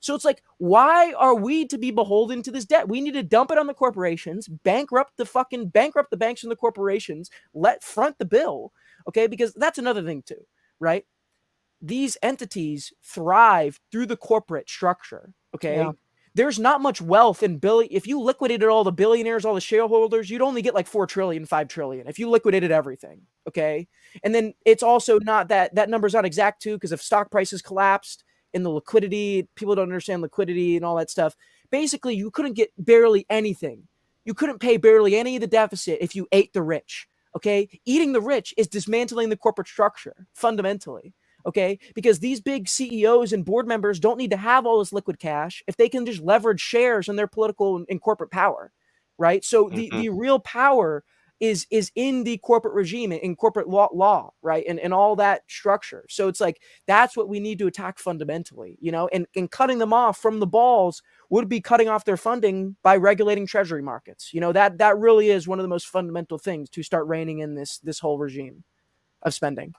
So it's like, why are we to be beholden to this debt? We need to dump it on the corporations, bankrupt the banks and the corporations, let front the bill. Okay. Because that's another thing too, right? These entities thrive through the corporate structure. Okay. Yeah. There's not much wealth in if you liquidated all the billionaires, all the shareholders, you'd only get like 4 trillion, 5 trillion if you liquidated everything. Okay. And then it's also not that number's not exact too, because if stock prices collapsed in the liquidity, people don't understand liquidity and all that stuff. Basically, you couldn't get barely anything. You couldn't pay barely any of the deficit if you ate the rich. Okay. Eating the rich is dismantling the corporate structure fundamentally. Okay. Because these big CEOs and board members don't need to have all this liquid cash if they can just leverage shares in their political and corporate power. Right. So the real power is in the corporate regime, in corporate law, right? And all that structure. So it's like, that's what we need to attack fundamentally, and cutting them off from the balls would be cutting off their funding by regulating treasury markets. That really is one of the most fundamental things to start reining in this whole regime of spending.